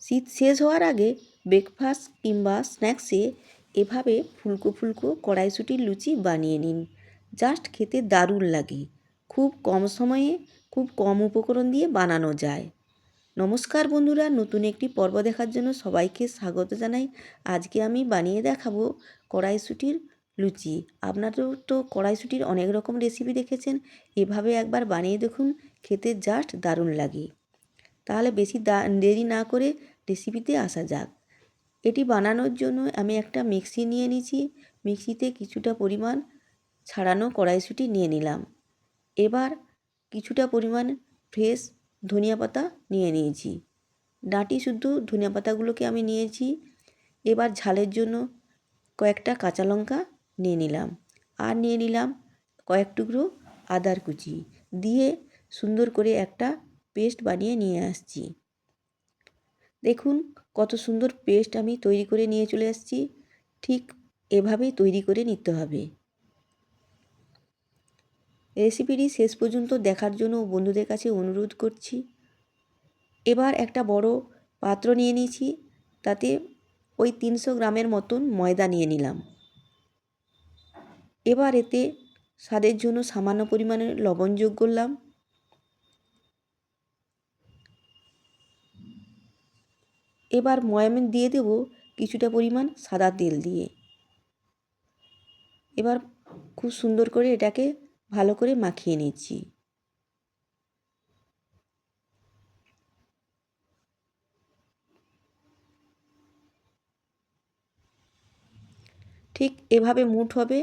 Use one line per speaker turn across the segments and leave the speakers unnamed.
শীত শেষ হওয়ার আগে ব্রেকফাস্ট কিংবা স্ন্যাক্সে এভাবে ফুলকো ফুলকো কড়াইশুঁটির লুচি বানিয়ে নিন। জাস্ট খেতে দারুণ লাগে। খুব কম সময়ে খুব কম উপকরণ দিয়ে বানানো যায়। নমস্কার বন্ধুরা, নতুন একটি পর্ব দেখার জন্য সবাইকে স্বাগত জানাই। আজকে আমি বানিয়ে দেখাবো কড়াইশুঁটির লুচি। আপনারাও তো কড়াইশুঁটির অনেক রকম রেসিপি দেখেছেন, এভাবে একবার বানিয়ে দেখুন, খেতে জাস্ট দারুণ লাগে। তাহলে বেশি দেরি না করে রেসিপিতে আসা যাক। এটি বানানোর জন্য আমি একটা মিক্সি নিয়ে নিয়েছি। মিক্সিতে কিছুটা পরিমাণ ছাড়ানো কড়াইশুঁটি নিয়ে নিলাম। এবার কিছুটা পরিমাণ ফ্রেশ ধনিয়া পাতা নিয়ে নিয়েছি। ডাঁটি শুদ্ধ ধনিয়া পাতাগুলোকে আমি নিয়েছি। এবার ঝালের জন্য কয়েকটা কাঁচা লঙ্কা নিয়ে নিলাম, আর নিয়ে নিলাম কয়েক টুকরো আদার কুচি দিয়ে সুন্দর করে একটা পেস্ট বানিয়ে নিয়ে আসছি। দেখুন কত সুন্দর পেস্ট আমি তৈরি করে নিয়ে চলে আসছি। ঠিক এভাবেই তৈরি করে নিতে হবে। রেসিপিটি শেষ পর্যন্ত দেখার জন্য বন্ধুদের কাছে অনুরোধ করছি। এবার একটা বড় পাত্র নিয়ে নিয়েছি, তাতে ওই 300 গ্রামের মতন ময়দা নিয়ে নিলাম। এবার এতে স্বাদের জন্য সামান্য পরিমাণে লবণ যোগ করলাম। এবার ময়ামে দিয়ে দেব কিছুটা পরিমাণ সাদা তেল দিয়ে। এবার খুব সুন্দর করে এটাকে ভালো করে মাখিয়ে নিচ্ছি। ঠিক এভাবে মুঠ হবে,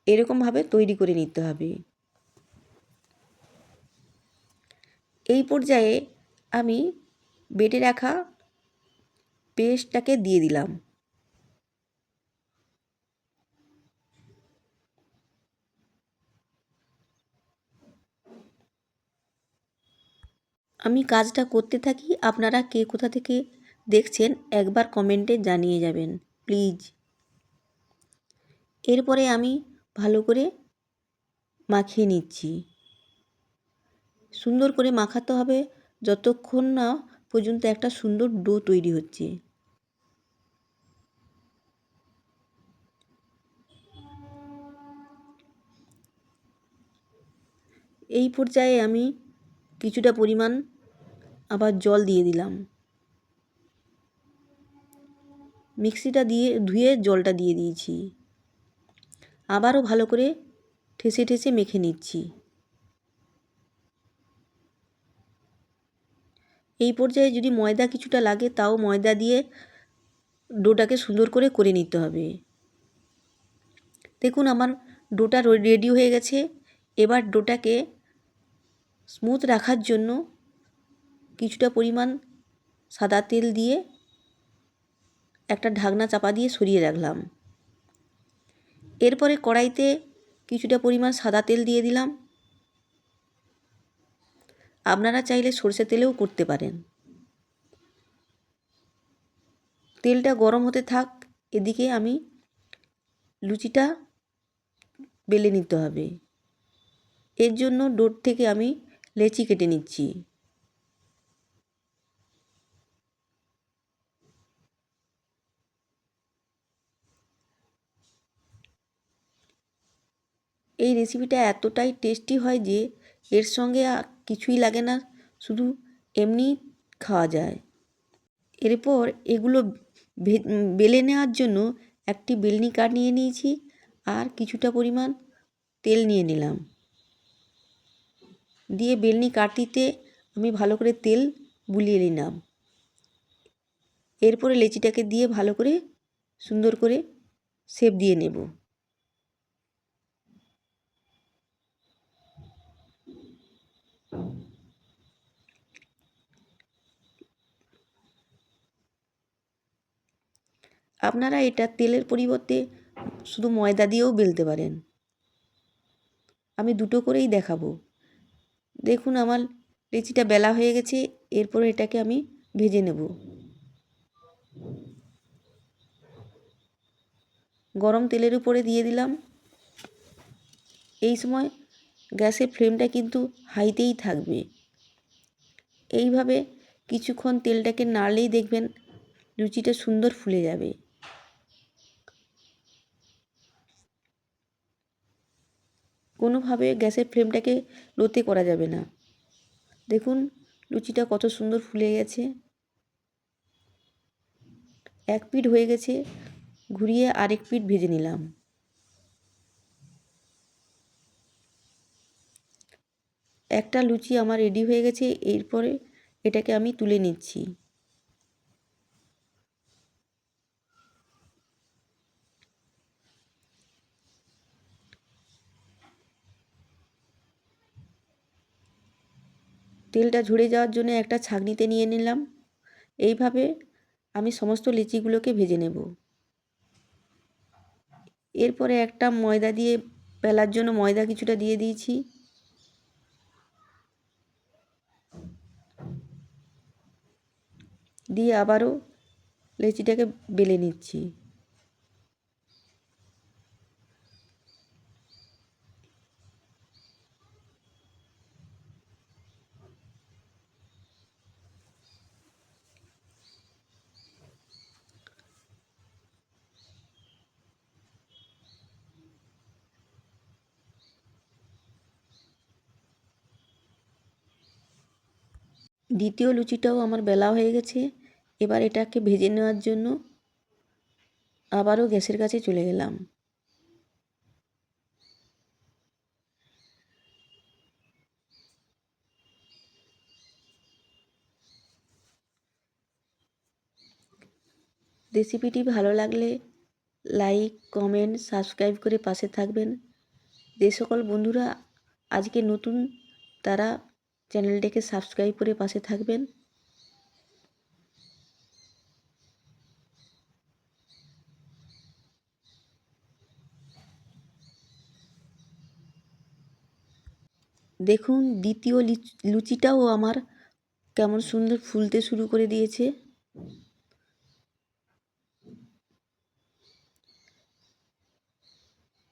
এরকমভাবে তৈরি করে নিতে হবে। এই পর্যায়ে আমি বেটে রাখা পেস্টটাকে দিয়ে দিলাম। আমি কাজটা করতে থাকি, আপনারা কে কোথা থেকে দেখছেন একবার কমেন্টে জানিয়ে যাবেন প্লিজ। এরপরে আমি ভালো করে মাখিয়ে নিচ্ছি। সুন্দর করে মাখাতে হবে যতক্ষণ না পর্যন্ত একটা সুন্দর ডো তৈরি হচ্ছে। এই পর্যায়ে আমি কিছুটা পরিমাণ আবার জল দিয়ে দিলাম। মিক্সিটা দিয়ে ধুয়ে জলটা দিয়ে দিয়েছি। আবারও ভালো করে ঠেসে ঠেসে মেখে নিচ্ছি। এই পর্যায়ে যদি ময়দা কিছুটা লাগে তাও ময়দা দিয়ে ডোটাকে সুন্দর করে করে নিতে হবে। দেখুন আমার ডোটা রেডি হয়ে গেছে। এবার ডোটাকে স্মুথ রাখার জন্য কিছুটা পরিমাণ সাদা তেল দিয়ে একটা ঢাকনা চাপা দিয়ে সরিয়ে রাখলাম। এরপরে কড়াইতে কিছুটা পরিমাণ সাদা তেল দিয়ে দিলাম। আপনারা চাইলে সরষে তেলেও করতে পারেন। তেলটা গরম হতে থাক, এদিকে আমি লুচিটা বেলে নিতে হবে। এর জন্য ডোর থেকে আমি লেচি কেটে নিচ্ছি। এই রেসিপিটা এতটাই টেস্টি হয় যে এর সঙ্গে কিছুই লাগে না, শুধু এমনি খাওয়া যায়। এরপর এগুলো বেলে নেওয়ার জন্য একটি বেলনি কাঠ নিয়ে নিয়েছি, আর কিছুটা পরিমাণ তেল নিয়ে নিলাম। দিয়ে বেলনি কাঠিতে আমি ভালো করে তেল বুলিয়ে নিলাম। এরপরে লেচিটাকে দিয়ে ভালো করে সুন্দর করে শেপ দিয়ে নেব। আপনারা এটা তেলের পরিবর্তে শুধু ময়দা দিয়েও বেলতে পারেন। আমি দুটো করেই দেখাবো। দেখুন আমার লেচিটা বেলা হয়ে গেছে। এরপরে এটাকে আমি ভেজে নেব। গরম তেলের উপরে দিয়ে দিলাম। এই সময় গ্যাসের ফ্লেমটা কিন্তু হাইতেই থাকবে। এইভাবে কিছুক্ষণ তেলটাকে নাড়লেই দেখবেন লুচিটা সুন্দর ফুলে যাবে। কোনোভাবে গ্যাসের ফ্লেমটাকে লোতে করা যাবে না। দেখুন লুচিটা কত সুন্দর ফুলে গেছে। এক পিঠ হয়ে গেছে, ঘুরিয়ে আরেক পিঠ ভেজে নিলাম। একটা লুচি আমার রেডি হয়ে গেছে, এরপরে এটাকে আমি তুলে নিচ্ছি। তেলটা ঝরে যাওয়ার জন্য একটা ছাঁকনিতে নিয়ে নিলাম। এইভাবে আমি সমস্ত লিচিগুলোকে ভেজে নেব। এরপরে একটা ময়দা দিয়ে বেলার জন্য ময়দা কিছুটা দিয়ে দিয়েছি। দিয়ে আবারও লেচিটাকে বেলে নিচ্ছি। দ্বিতীয় লুচিটাও আমার বেলা হয়ে গেছে। এবার এটাকে ভেজে নেওয়ার জন্য আবারও গ্যাসের কাছে চলে গেলাম। রেসিপিটি ভালো লাগলে লাইক, কমেন্ট, সাবস্ক্রাইব করে পাশে থাকবেন। যে সকল বন্ধুরা আজকে নতুন তারা চ্যানেলটিকে সাবস্ক্রাইব করে পাশে থাকবেন। দেখুন দ্বিতীয় লুচিটাও আমার কেমন সুন্দর ফুলতে শুরু করে দিয়েছে।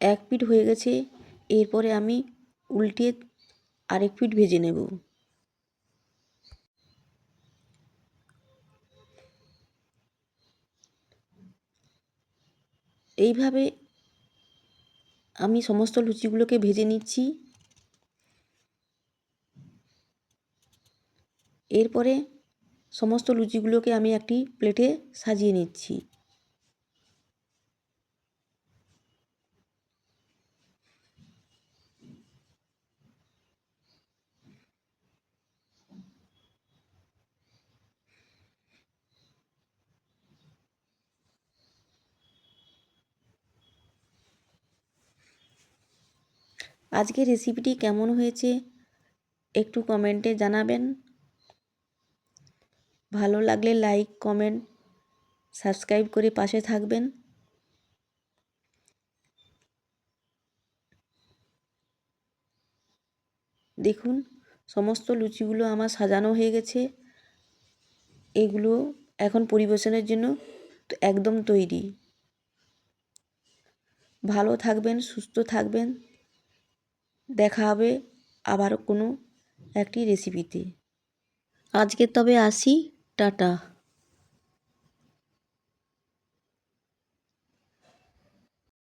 এক পিঠ হয়ে গেছে, এরপরে আমি উল্টে আরেক পিঠ ভেজে নেব। এইভাবে আমি সমস্ত লুচিগুলোকে ভেজে নিচ্ছি। এরপরে সমস্ত লুচিগুলোকে আমি একটি প্লেটে সাজিয়ে নিচ্ছি। আজকের রেসিপিটি কেমন হয়েছে একটু কমেন্টে জানাবেন। ভালো লাগলে লাইক, কমেন্ট, সাবস্ক্রাইব করে পাশে থাকবেন। দেখুন সমস্ত লুচিগুলো আমার সাজানো হয়ে গেছে। এগুলো এখন পরিবেশনের জন্য একদম তৈরি। ভালো থাকবেন, সুস্থ থাকবেন। দেখা হবে আবারও কোনো একটি রেসিপিতে। আজকে তবে আসি, টাটা।